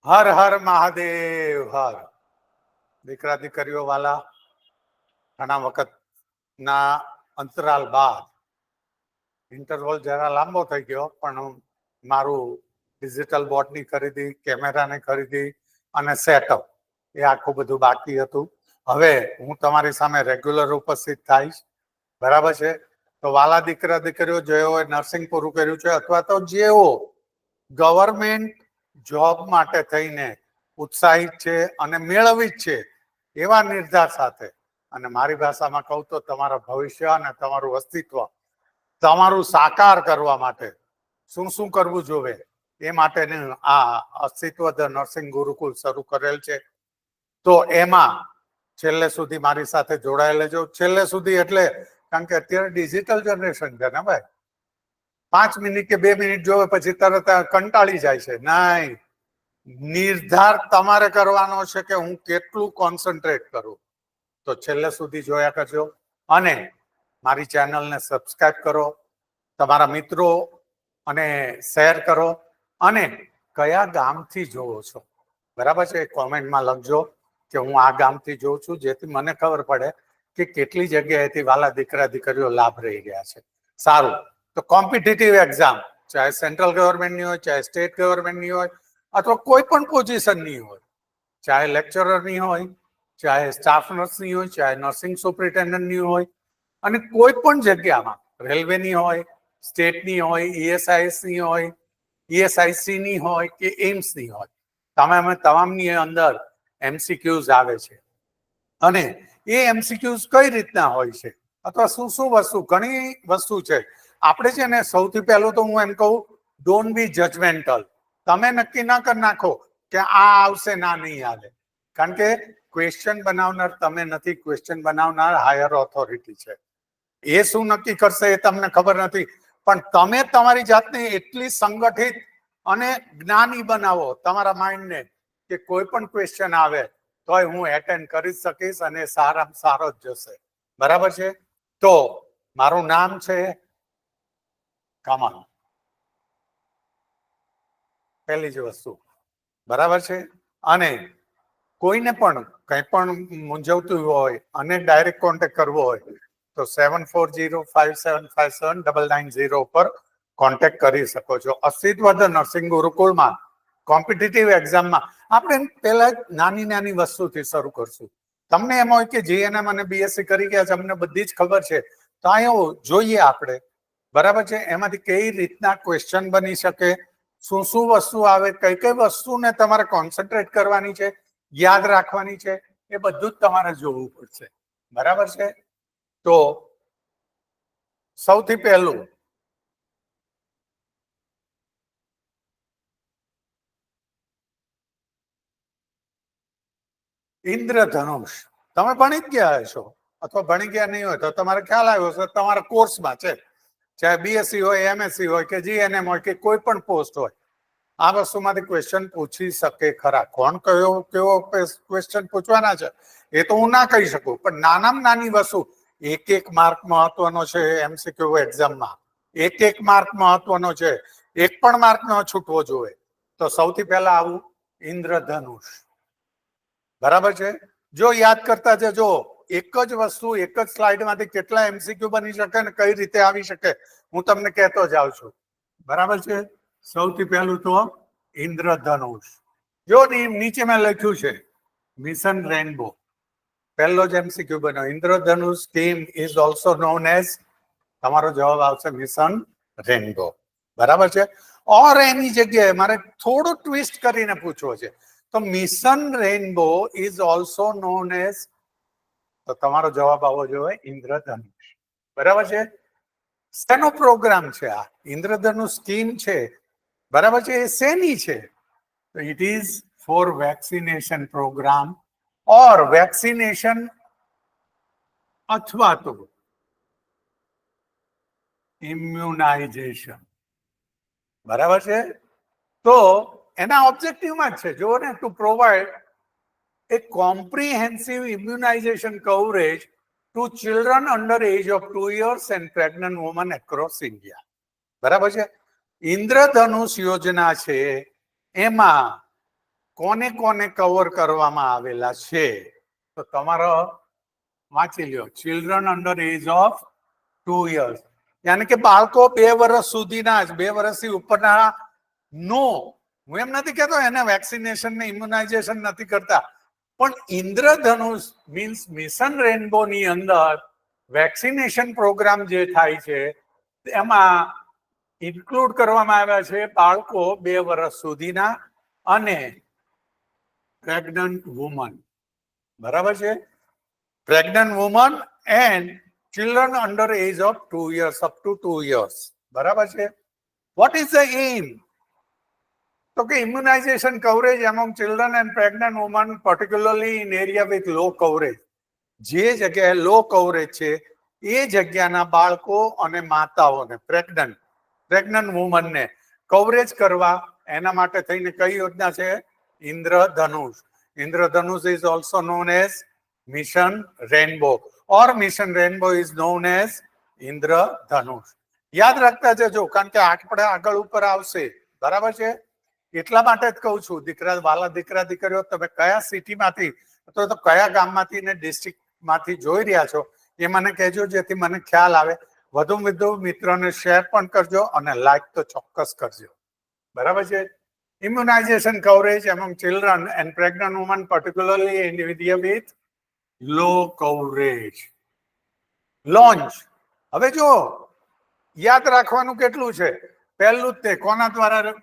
હર હર મહાદેવ હર. દીકરા દીકરીઓ વાલા, ઘણા વખતના અંતરાલ બાદ ઇન્ટરવલ જરા લાંબો થઈ ગયો, પણ મારું ડિજિટલ બોર્ડની ખરીદી, કેમેરાની ખરીદી અને સેટઅપ એ આખું બધું બાકી હતું. હવે હું તમારી સામે રેગ્યુલર ઉપસ્થિત થઈશ. બરાબર છે? તો વાલા દીકરા દીકરીઓ જેઓએ નર્સિંગ પૂરું કર્યું છે અથવા તો જેઓ ગવર્મેન્ટ જોબ માટે થઈને ઉત્સાહિત છે અને મેળવી જ છે એવા નિર્ધાર સાથે, અને મારી ભાષામાં કહું તો તમારા ભવિષ્ય અને તમારું અસ્તિત્વ તમારું સાકાર કરવા માટે શું શું કરવું જોઈએ એ માટેનું આ અસ્તિત્વ ધ નર્સિંગ ગુરુકુલ શરૂ કરેલ છે. તો એમાં છેલ્લે સુધી મારી સાથે જોડાયેલા લેજો. છેલ્લે સુધી એટલે કારણ કે અત્યારે ડિજિટલ જનરેશન છે ને ભાઈ, 5 મિનિટ કે 2 મિનિટ જોવે પછી તરત કંટાળી જાય છે. નહીં, નિર્ધાર તમારે કરવાનો છે કે હું કેટલું કોન્સન્ટ્રેટ કરું. તો છેલ્લે સુધી જોયા કરજો અને મારી ચેનલને સબસ્ક્રાઇબ કરો, તમારા મિત્રો અને શેર કરો, અને કયા ગામથી જોવો છો બરાબર છે કોમેન્ટમાં લખજો કે હું આ ગામથી જોઉં છું, જેથી મને ખબર પડે કે કેટલી જગ્યાએથી વાલા દીકરા દીકરીઓ લાભ રહી ગયા છે. સારું, તો કોમ્પિટિટિવ એક્ઝામ ચાહે સેન્ટ્રલ ગવર્મેન્ટની હોય, ચાહે સ્ટેટ ગવર્મેન્ટની હોય, અથવા કોઈ પણ પોઝિશનની હોય, ચાહે લેક્ચરરની હોય, ચાહે સ્ટાફ નર્સની હોય, ચાહે નર્સિંગ સુપરિન્ટેન્ડન્ટની હોય, અને કોઈ પણ જગ્યામાં રેલવેની હોય, સ્ટેટની હોય, ઈએસઆઈસની હોય, ઈએસઆઈસીની હોય કે એમ્સની હોય, તમામની અંદર એમસીક્યુઝ આવે છે. અને એ એમસીક્યુઝ કઈ રીતના હોય છે અથવા શું શું વસ્તુ, ઘણી વસ્તુ છે. આપણે છે ને સૌથી પહેલું તો હું એમ કહું, ડોન્ટ બી જજમેન્ટલ. તમે નક્કી ના કરી નાખો કે આ આવશે ના નહીં આવે, કારણ કે ક્વેશ્ચન બનાવનાર તમે નથી, ક્વેશ્ચન બનાવનાર હાયર ઓથોરિટી છે. એ શું નક્કી કરશે એ તમને ખબર નથી, પણ તમે તમારી જાતને એટલી સંગઠિત અને જ્ઞાની બનાવો તમારા માઇન્ડને કે કોઈ પણ ક્વેશ્ચન આવે તોય હું એટેન્ડ કરી શકીશ અને સારામાં સારો જ જશે. બરાબર છે? તો મારું નામ છે કમલ, પહેલી જ વસ્તુ. બરાબર છે? અને કોઈને પણ કંઈ પણ મૂંઝવતું હોય અને ડાયરેક્ટ કોન્ટેક્ટ કરવો હોય તો 7405757990 ઉપર કોન્ટેક્ટ કરી શકો છો. અસ્તિત્વ ધ નર્સિંગ ગુરુકુલમાં કોમ્પિટિટિવ એક્ઝામમાં આપણે પહેલા નાની નાની વસ્તુથી શરૂ કરશું. તમને એમ હોય કે જીએનએમ અને બીએસસી કરી ગયા છે, અમને બધી જ ખબર છે, તો અહીંયા જોઈએ આપણે. બરાબર છે? એમાંથી કઈ રીતના ક્વેશ્ચન બની શકે, શું શું વસ્તુ આવે, કઈ કઈ વસ્તુને તમારે કોન્સન્ટ્રેટ કરવાની છે, યાદ રાખવાની છે, એ બધું જ તમારે જોવું પડશે. બરાબર છે? તો સૌથી પહેલું ઇન્દ્રધનુષ તમે ભણી જ ગયા હશો, અથવા ભણી ગયા નહીં હોય તો તમારે ખ્યાલ આવ્યો છે, તમારા કોર્સમાં છે. ચાહે બીએસસી હોય, એમએસસી હોય કે જીએનએમ હોય કે કોઈ પણ પોસ્ટ હોય, આ વસ્તુમાંથી ક્વેશ્ચન પૂછી શકે ખરા. કોણ કેવો ક્વેશ્ચન પૂછવાના છે એ તો હું ના કહી શકું, પણ નાનામાં નાની વસ્તુ, એક માર્ક મહત્વનો છે એમસીક્યુ એક્ઝામમાં, એક માર્ક મહત્વનો છે, એક પણ માર્ક ન છૂટવો જોઈએ. તો સૌથી પહેલા આવું ઇન્દ્રધનુષ. બરાબર છે? જો યાદ કરતા જજો, એક જ વસ્તુ એક જ સ્લાઇડમાંથી કેટલા એમસીક્યુ બની શકે ને કઈ રીતે આવી શકે હું તમને કહેતો જાઉં છું. બરાબર છે? સૌથી પહેલું તો ઇન્દ્રધનુષ. જો નીચે મેં લખ્યું છે મિશન રેનબો, પહેલો જ એમસીક્યુ બન્યો. Indradhanush team is also known as, તમારો જવાબ આવશે મિશન રેનબો. બરાબર છે? ઓર એની જગ્યાએ મારે થોડું ટ્વિસ્ટ કરીને પૂછવો છે, તો mission rainbow is also known as, તો તમારો જવાબ આવવો જોઈએ ઇન્દ્રધનુષ. બરાબર છે? શેનો પ્રોગ્રામ છે આ? ઇન્દ્રધનુષ સ્કીમ છે, બરાબર છે? એ શેની છે? તો it is for vaccination program or vaccination અથવા તો ઇમ્યુનાઇઝેશન. બરાબર છે? તો એના ઓબ્જેક્ટિવમાં જ છે, જો ને, two provide a comprehensive immunization coverage to children under age of 2 years and pregnant women across India. બરાબર છે? ઇન્દ્રધનુષ યોજના છે, એમાં કોને કોને કવર કરવામાં આવેલા છે તો તમારો વાંચી લ્યો. Children under age of 2 years, યાની કે બાળકો 2 વર્ષ સુધીના જ, 2 વર્ષથી ઉપરના નો, હું એમ નથી કહેતો એને વેક્સિનેશન ને ઇમ્યુનાઇઝેશન નથી કરતા, પણ ઇન્દ્રધનુષ મીન્સ મિશન રેનબો ની અંદર વેક્સિનેશન પ્રોગ્રામ જે થાય છે એમાં ઇન્ક્લુડ કરવામાં આવ્યા છે બાળકો 2 વર્ષ સુધીના અને પ્રેગ્નન્ટ વુમન. બરાબર છે? Pregnant woman and children under age of 2 years, up to 2 years. બરાબર છે? What is the aim? તો કે immunization coverage among children and pregnant women, particularly in area with low coverage. જે જગ્યાએ લો કવરેજ છે એ જગ્યાના બાળકો અને માતાઓને પ્રેગ્નન્ટ વુમનને કવરેજ કરવા એના માટે થઈને કઈ યોજના છે? Indradhanush. Indradhanush is also known as mission rainbow, or mission rainbow is known as Indradhanush. યાદ રાખતા જજો કારણ કે આપણે આગળ ઉપર આવશે. બરાબર છે? એટલા માટે જ કહું છું દીકરા, વાલા દીકરા દીકરીઓ, તમે કયા સિટીમાંથી અથવા તો કયા ગામમાંથી ને ડિસ્ટ્રિક્ટમાંથી જોઈ રહ્યા છો એ મને કહેજો, જેથી મને ખ્યાલ આવે. વધુ મિત્રોને શેર પણ કરજો અને લાઈક તો ચોક્કસ કરજો. બરાબર છે? Immunization coverage among children and pregnant woman, particularly individual with low coverage. Launch. હવે જો યાદ રાખવાનું કેટલું છે. પહેલું જ તે કોના દ્વારા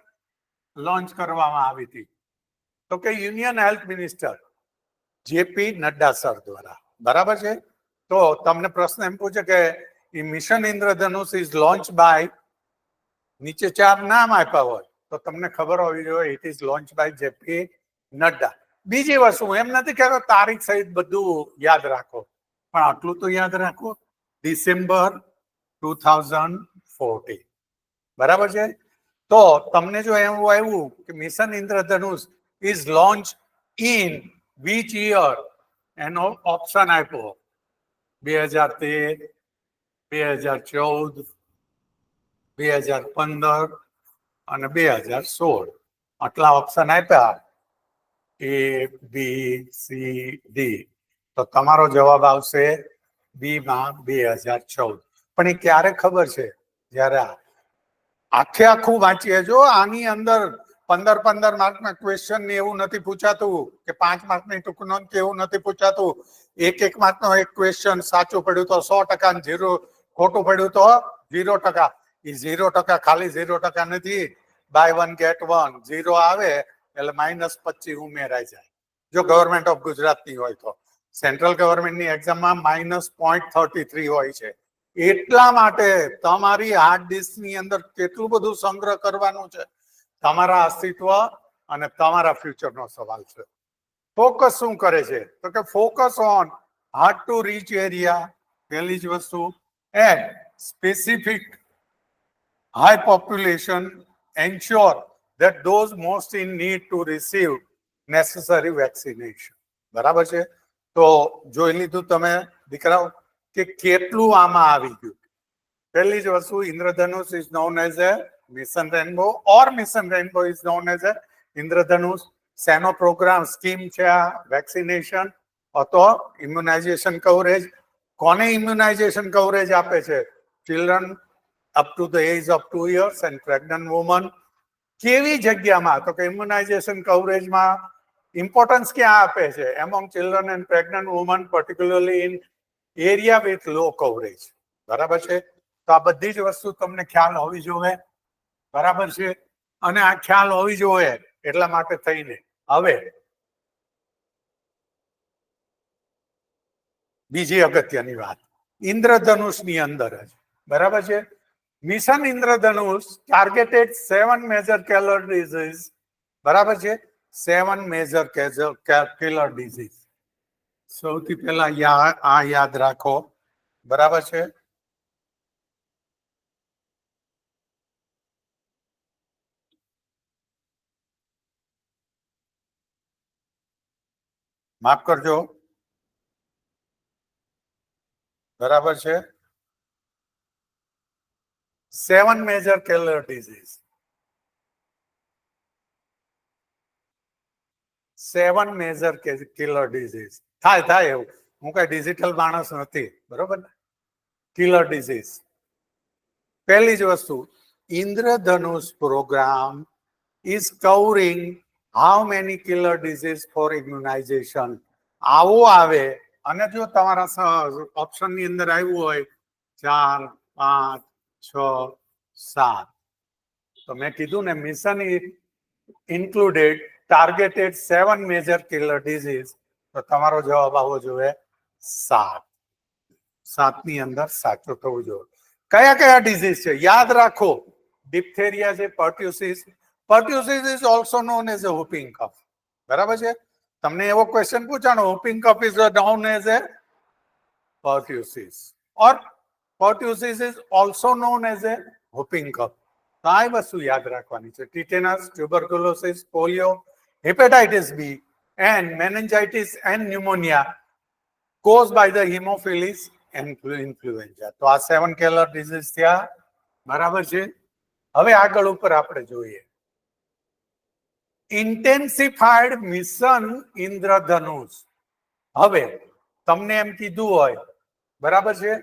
લોન્ચ કરવામાં આવી હતી તો કે union health minister JP Nadda sir દ્વારા. બરાબર છે? તો તમને પ્રશ્ન એમ પૂછે કે mission Indradhanush is launch by, નીચે 4 નામ આપ્યા હોય તો તમને ખબર હોવી જોઈએ it is launch by JP Nadda. બીજી વસ્તુ, એમ નથી કહેતો તારીખ સહિત બધું યાદ રાખો, પણ આટલું તો યાદ રાખો, ડિસેમ્બર 2014. બરાબર છે? તો તમને જો એવું આવ્યું કે mission Indradhanush is launch in which year, એનો ઓપ્શન આપ્યો 2013, 2014, 2015 અને 2016. આટલા ઓપ્શન આપ્યા A, B, C, D. તો તમારો જવાબ આવશે બી માં 2014. પણ એ ક્યારે ખબર છે? જ્યારે આખું વાંચીએ. જો આની અંદર 15 માર્કના ક્વેશ્ચન ને એવું નથી પૂછાતું કે 5 માર્કની ટૂંક નોંધ કે એવું નથી પૂછાતું. એક માર્કનો એક ક્વેશ્ચન સાચું પડ્યું તો 100% અને 0 ખોટું પડ્યું તો 0%. એ 0% ખાલી 0% નથી, બાય 1 get 1. 0 આવે એટલે -25 ઉમેરાઈ જાય. જો ગવર્મેન્ટ ઓફ ગુજરાતની હોય તો. સેન્ટ્રલ ગવર્મેન્ટની એક્ઝામમાં -0.33 હોય છે. એટલા માટે તમારી હાર્ડ ડિસ્કની અંદર કેટલું બધું સંગ્રહ કરવાનું છે, તમારા અસ્તિત્વ અને તમારા ફ્યુચરનો સવાલ છે. ફોકસ શું કરે છે તો કે focus on hard to reach area, પહેલી જ વસ્તુ, and specific high population, ensure that those most in need to receive necessary vaccination. બરાબર છે? તો જોઈ લીધું તમે દીકરાઓ કે કેટલું આમાં આવી ગયું. પહેલી જ વસ્તુ, Indradhanush is known as a mission rainbow, or mission rainbow is known as a Indradhanush. શેનો પ્રોગ્રામ સ્કીમ છે આ? વેક્સિનેશન અથવા ઇમ્યુનાઇઝેશન કવરેજ. કોને ઇમ્યુનાઇઝેશન કવરેજ આપે છે? Children up to the age of 2 years and pregnant woman. કેવી જગ્યામાં તો કે ઇમ્યુનાઇઝેશન કવરેજમાં ઇમ્પોર્ટન્સ ક્યાં આપે છે? Among children and pregnant woman, particularly in area with low coverage. બરાબર છે? તો આ બધી જ વસ્તુ તમને ખ્યાલ હોવી જોઈએ. બરાબર છે? અને આ ખ્યાલ હોવી જોઈએ એટલા માટે થઈને હવે બીજી અગત્યની વાત, ઇન્દ્રધનુષની અંદર જ. બરાબર છે? Mission Indradhanush targeted 7 major killer disease. બરાબર છે? 7 મેજર કિલર ડિઝીઝ. સૌથી પહેલા આ યાદ રાખો. બરાબર છે? માફ કરજો. બરાબર છે? 7 major killer disease. 7 major killer disease થાય એવું. હું કઈ ડિજિટલ માણસ નથી, બરોબર ને? કિલર ડિઝીઝ પહેલી જ વસ્તુ, Indradhanush programme is covering how many killer disease for immunization. આવો આવે અને જો તમારા ઓપ્શન ની અંદર આવ્યું હોય 4, 5, 6, 7, તો મેં કીધું ને mission included targeted 7 major killer disease, તો તમારો જવાબ આવવો જોઈએ 7. 7 ની અંદર સાચું થવું જોઈએ. કયા કયા ડિઝીઝ છે યાદ રાખો? ડિપ્થેરિયા છે, પર્ટ્યુસિસ. Pertussis is also known as a whooping cough. બરાબર છે? તમને એવો question પૂછાનો, whooping cough is known as a pertussis or pertussis is also known as a whooping cough. તો આ વસ્તુ યાદ રાખવાની છે. Tetanus, tuberculosis, polio, hepatitis B and meningitis and pneumonia caused by the hemophilus influenza. તો આ 7 killer disease થયા. બરાબર છે? હવે આગળ ઉપર આપણે જોઈએ ઇન્ટેન્સિફાઈડ મિશન ઇન્દ્રધનુષ. હવે તમને એમ કીધું હોય, બરાબર છે,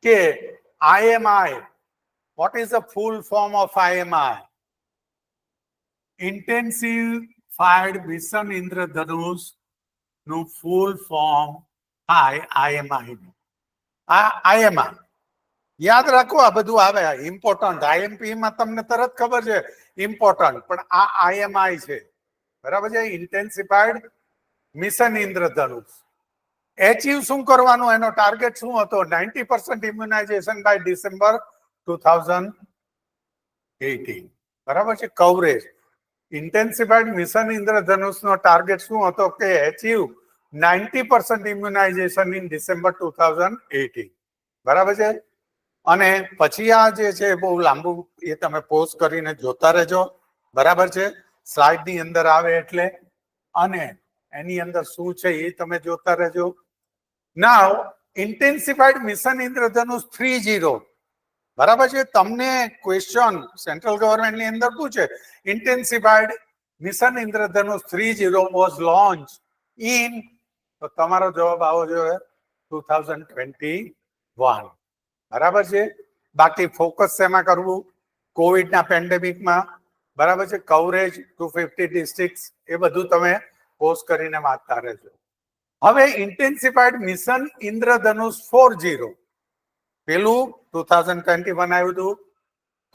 કે IMI, what is the full form of IMI? Intensified mission Indradhanush નું ફૂલ ફોર્મ થાય IMI. આ IMI યાદ રાખો, આ બધું આવે ઇમ્પોર્ટન્ટ. આઈએમપી માં તમને તરત ખબર છે ઇમ્પોર્ટન્ટ, પણ આ IMI છે. બરાબર છે? ઇન્ટેન્સિફાઈડ મિશન ઇન્દ્રધનુષ. એચિવ શું કરવાનું? એનો ટાર્ગેટ શું હતો? 90% ઇમ્યુનાઇઝેશન બાય ડિસેમ્બર 2018. બરાબર છે? કવરેજ. ઇન્ટેન્સિફાઈડ મિશન ઇન્દ્રધનુષ નો ટાર્ગેટ શું હતો? કે એચિવ 90% ઇમ્યુનાઇઝેશન ઇન ડિસેમ્બર 2018. બરાબર છે? અને પછી આ જે છે બહુ લાંબુ, એ તમે પોઝ કરીને જોતા રહેજો. બરાબર છે? સ્લાઇડ ની અંદર આવે એટલે, અને એની અંદર શું છે એ તમે જોતા રહેજો. નાઉ ઇન્ટેન્સિફાઈડ મિશન ઇન્દ્રધનુષ 30. બરાબર છે? તમને ક્વેશ્ચન સેન્ટ્રલ ગવર્મેન્ટ ની અંદર પૂછે, intensified mission Indradhanush 30 was launch in, તો તમારો જવાબ આવો જોઈએ 2021. બરાબર છે? બાકી ફોકસ શેમાં કરવું? કોવિડના પેન્ડેમિકમાં. બરાબર છે? કવરેજ 250 ડિસ્ટ્રિક્ટ, એ બધું તમે પોસ્ટ કરીને વાંચતા રહેજો. હવે ઇન્ટેન્સિફાઈડ મિશન ઇન્દ્રધનુષ 40, પેલું 2021 આવ્યું હતું,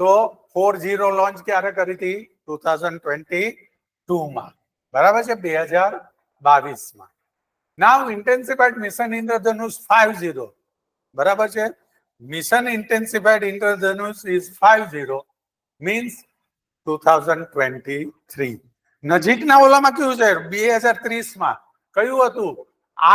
તો 40 લોન્ચ ક્યારે કરી હતી? 2022 માં. બરાબર છે? 2022 માં. Now intensified mission Indradhanush 50. બરાબર છે? Mission intensified Indradhanush is 50 means 2023. નજીકના ઓલામાં કયું છે? 2030માં કયું હતું?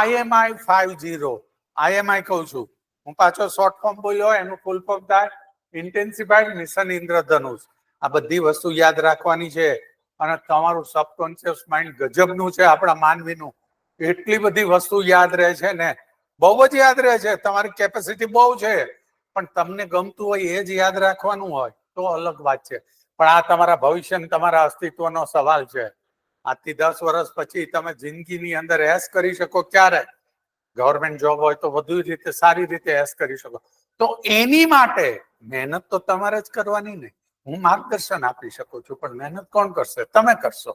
IMI 50. IMI કહું છું હું, પાછો શોર્ટ ફોર્મ બોલ્યો, એનું ફૂલ ફોર્મ થાય ઇન્ટેન્સિફાઈડ મિશન ઇન્દ્રધનુષ. આ બધી વસ્તુ યાદ રાખવાની છે. અને તમારું સબકોન્શિયસ માઇન્ડ ગજબનું છે આપણા માનવીનું. એટલી બધી વસ્તુ યાદ રહે છે ને, બહુ જ યાદ રહે છે. તમારી કેપેસિટી બહુ છે, પણ તમને ગમતું હોય એ જ યાદ રાખવાનું હોય તો અલગ વાત છે. પણ આ તમારા ભવિષ્ય, તમારા અસ્તિત્વનો સવાલ છે. આજથી 10 વર્ષ પછી તમે જિંદગીની અંદર એશ કરી શકો ક્યારે? ગવર્મેન્ટ જોબ હોય તો વધુ રીતે સારી રીતે એશ કરી શકો. તો એની માટે મહેનત તો તમારે જ કરવાની ને. હું માર્ગદર્શન આપી શકું છું, પણ મહેનત કોણ કરશે? તમે કરશો.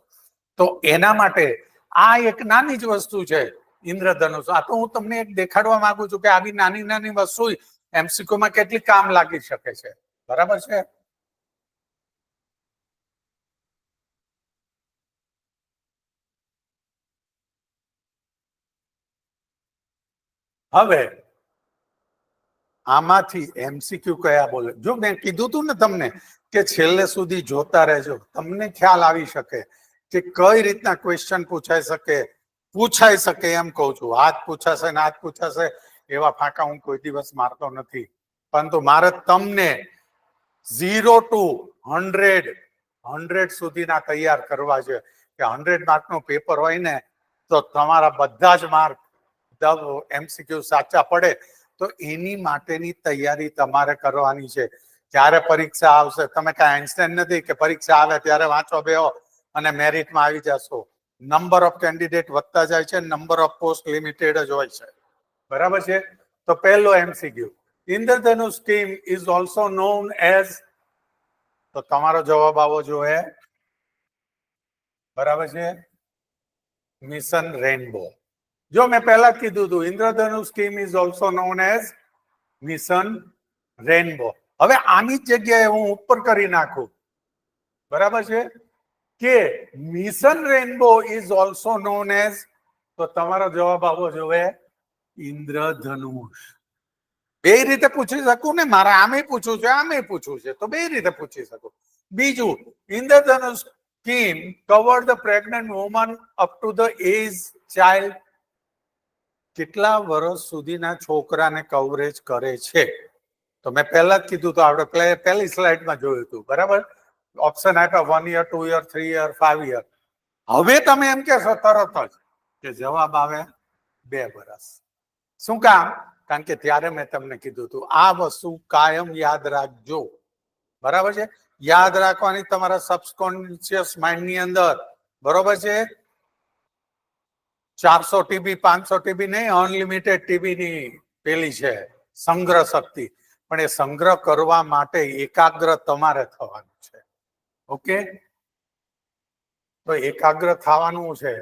તો એના માટે આ એક નાની જ વસ્તુ છે ઇન્દ્રધનુષ. આ તો હું તમને એક દેખાડવા માંગુ છું કે આવી નાની નાની વસ્તુ MCQ માં કેટલી કામ લાગી શકે છે. બરાબર છે? હવે આમાંથી MCQ કયા બોલે? જો મેં કીધું તું ને તમને કે છેલ્લે સુધી જોતા રહેજો, તમને ખ્યાલ આવી શકે કે કઈ રીતના ક્વેશ્ચન પૂછાઈ શકે એમ કહું છું. હાથ પૂછાશે ને હાથ પૂછાશે એવા ફાંકા હું કોઈ દિવસ મારતો નથી, પરંતુ મારે તમને 0 to 100 સુધીના તૈયાર કરવા છે. કે 100 માર્કનું પેપર હોય ને, તો તમારા બધા જ માર્ક MCQ સાચા પડે, તો એની માટેની તૈયારી તમારે કરવાની છે. જ્યારે પરીક્ષા આવશે, તમે કાંઈ આઈન્સ્ટાઈન નથી કે પરીક્ષા આવે ત્યારે વાંચો બેહો અને મેરિટમાં આવી જશો. નંબર ઓફ કેન્ડિડેટ વધતા જાય છે, નંબર ઓફ પોસ્ટ લિમિટેડ જ હોય છે. બરાબર છે. તો પહેલો MCQ, Indradhanush scheme is also known as, તો તમારો જવાબ આવો જોઈએ. બરાબર છે, મિશન રેનબો. જો મેં પહેલા જ કીધું હતું, Indradhanush scheme is also known as mission rainbow. હવે આની જ જગ્યાએ હું ઉપર કરી નાખું. બરાબર છે, કે mission rainbow is also known as, તો તમારો જવાબ આવવો જોઈએ ઇન્દ્રધનુષ. બે રીતે પૂછી શકું ને, મારે આમે પૂછવું છે, આમે પૂછવું છે, તો બે રીતે પૂછી શકું. બીજું, Indradhanush scheme cover the pregnant woman up to the age child, કેટલા વર્ષ સુધીના છોકરાને કવરેજ કરે છે? તો મેં પહેલા જ કીધું, તો આપણે પહેલી સ્લાઇડમાં જોયું હતું. બરાબર, ઓપ્શન આપ્યા 1 યર, 2 યર, 3 યર, 5 યર. હવે તમે એમ કહેશો તરત જ કે જવાબ આવે 2 વર્ષ. શું કામ? કારણ કે ત્યારે મેં તમને કીધું હતું આ વસ્તુ કાયમ યાદ રાખજો. બરાબર છે, યાદ રાખવાની તમારા સબકોન્શિયસ માઇન્ડ ની અંદર. બરોબર છે, 400 ટીબી 500 ટીબી નહીં, અનલિમિટેડ ટીબી ની પેલી છે સંગ્રહ શક્તિ, પણ એ સંગ્રહ કરવા માટે એકાગ્ર તમારે થવાનું છે. ઓકે, તો એકાગ્ર થવાનું છે,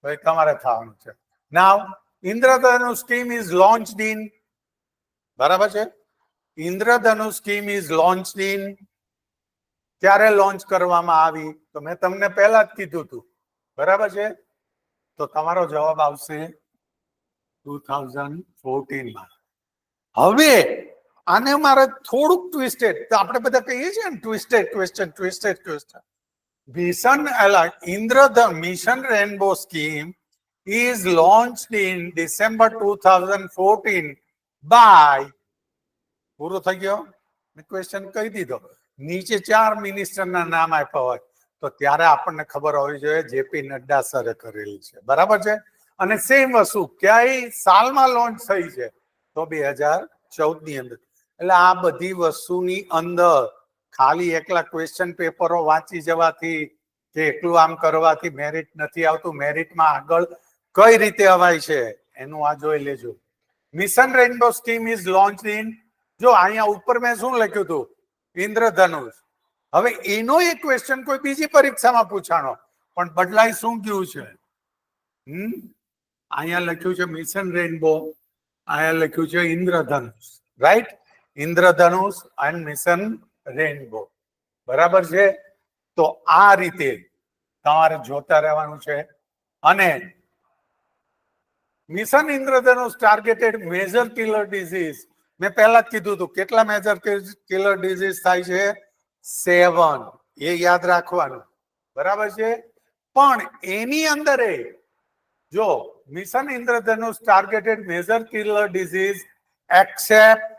તો એ તમારે થવાનું છે. Now Indradhanush scheme is launched in, બરાબર છે, Indradhanush scheme is launched in, ક્યારે લોન્ચ કરવામાં આવી? તો મેં તમને પહેલા જ કીધું હતું. બરાબર છે, તો તમારો જવાબ આવશે 2014 માં. હવે આને મારે થોડુંક ટ્વિસ્ટેડ, તો આપણે બધા કહીએ છીએ ને twisted question, twisted question. Mission rainbow scheme is launched in December 2014 by, પૂરો થઈ ગયો, મેં ક્વેશ્ચન કહી દીધો. નીચે 4 મિનિસ્ટરના નામ આપ્યા હોય તો ત્યારે આપણને ખબર હોવી જોઈએ જેપી નડ્ડા સરે કરેલી છે. બરાબર છે, અને સેમ વસ્તુ ક્યાંય સાલમાં લોન્ચ થઈ છે તો 2014 ની અંદર. એટલે આ બધી વસ્તુની અંદર ખાલી એકલા ક્વેશ્ચન પેપરો વાંચી જવાથી કે એકલું આમ કરવાથી મેરિટ નથી આવતું. મેરિટમાં આગળ કઈ રીતે અવાય છે એનું આ જોઈ લેજો. Mission rainbow scheme is launched in, જો અહીંયા ઉપર મેં શું લખ્યું હતું? ઇન્દ્રધનુષ. હવે એનો એક ક્વેશ્ચન કોઈ બીજી પરીક્ષામાં પૂછાણો, પણ બદલાઈ શું ગયું છે? અહીંયા લખ્યું છે મિશન રેનબો, અહીંયા લખ્યું છે Indradhanush. Right, Indradhanush and mission rainbow. બરાબર છે, તો આ રીતે તમારે જોતા રહેવાનું છે. અને mission Indradhanush targeted major killer disease, મેં પહેલા જ કીધું હતું કેટલા મેજર કિલર ડિઝીઝ થાય છે? 7. એ યાદ રાખવાનું. બરાબર છે, પણ એની અંદર જો mission Indradhanush targeted major killer disease accept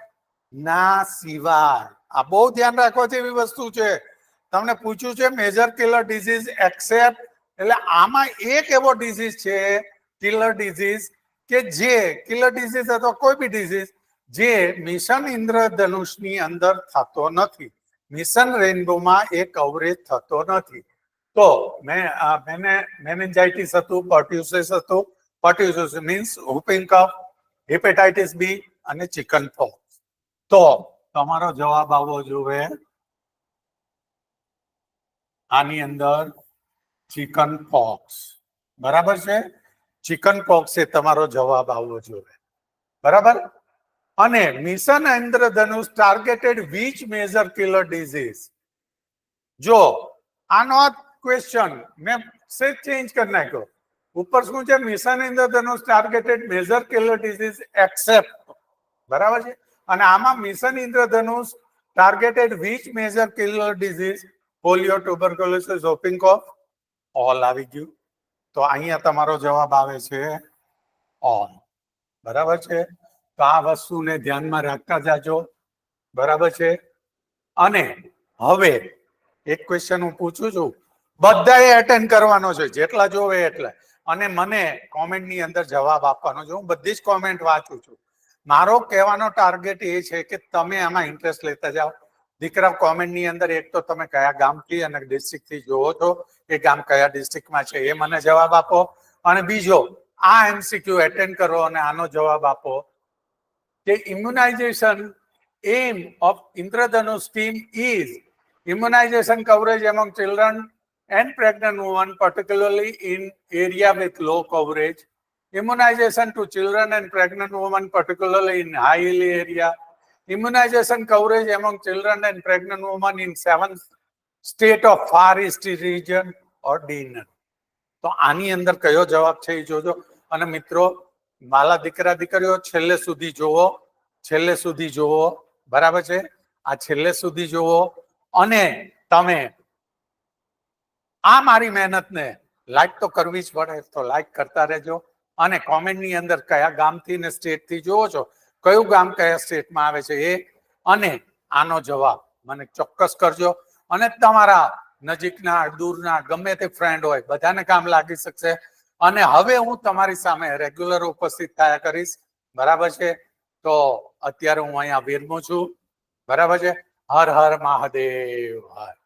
ના સિવાય, આ બહુ ધ્યાન રાખવા જેવી વસ્તુ છે. તમને પૂછ્યું છે મેજર કિલર ડિઝીઝ એક્સેપ્ટ, એટલે આમાં એક એવો ડિઝીઝ છે કિલર ડિઝીઝ કે જે કિલર ડિઝીઝ અથવા કોઈ બી ડિઝીઝ જે મિશન ઇન્દ્રધનુષની અંદર થતો નથી, મિશન રેનબોમાં એ કવરેજ થતો નથી. તો મેનેન્જાઇટિસ હતું, પર્ટ્યુસિસ હતું. પર્ટ્યુસિસ મીન્સ whooping cough, હેપેટાઇટિસ બી અને ચિકન પોક્સ. તો તમારો જવાબ આવવો જોઈએ આની અંદર ચિકન પોક્સ. બરાબર છે, ચિકન પોક્સ એ તમારો જવાબ આવવો જોઈએ. બરાબર, અને mission Indradhanush targeted which major killer disease, જો આનો ક્વેશ્ચન મેં સેટ ચેન્જ કરી નાખ્યો. ઉપર શું છે? Mission Indradhanush targeted major killer disease accept. બરાબર છે, અને આમાં mission Indradhanush targeted which major killer disease, polio, tuberculosis, whooping cough, all આવી ગયું. તો અહીંયા તમારો જવાબ આવે છે ઓલ. બરાબર છે, તો આ વસ્તુને ધ્યાનમાં રાખતા જાજો. બરાબર છે, અને હવે એક ક્વેશ્ચન હું પૂછું છું, બધાએ એટેન્ડ કરવાનો છે, જેટલા જોવે એટલા, અને મને કોમેન્ટની અંદર જવાબ આપવાનો છે. હું બધી જ કોમેન્ટ વાંચું છું. મારો કહેવાનો ટાર્ગેટ એ છે કે તમે આમાં ઇન્ટરેસ્ટ લેતા જાઓ. દીકરા કોમેન્ટ ની અંદર એક તો તમે કયા ગામથી અને ડિસ્ટ્રિક્ટ થી જોવો છો, એ ગામ કયા ડિસ્ટ્રિક્ટમાં છે એ મને જવાબ આપો. અને બીજો આ MCQ એટેન્ડ કરો અને આનો જવાબ આપો કે immunisation aim of Indradhanush scheme is immunization coverage among children and pregnant women, particularly in area with low coverage. Immunization to children and pregnant women, particularly in high hill area. Immunization coverage among children and pregnant women in 7 state of far east region or DNR. તો આની અંદર કયો જવાબ છે એ જોજો. અને મિત્રો માલા દીકરા દીકરીઓ છેલ્લે સુધી જોવો, છેલ્લે સુધી જોવો, બરાબર છે? આ છેલ્લે સુધી જોવો અને તમે આ મારી મહેનતને લાઈક તો કરવી જ પડે, તો લાઈક કરતા રહેજો. અને કોમેન્ટની અંદર કયા ગામથી ને સ્ટેટથી જોવો છો, કયું ગામ કયા સ્ટેટમાં આવે છે એ અને આનો જવાબ મને ચોક્કસ કરજો. અને તમારા નજીકના દૂરના ગમે તે ફ્રેન્ડ હોય બધાને કામ લાગી શકશે. અને હવે હું તમારી સામે રેગ્યુલર ઉપસ્થિત થયા કરીશ, બરાબર છે? તો અત્યારે હું અહીંયા વિરમું છું, બરાબર છે? હર હર મહાદેવ હર.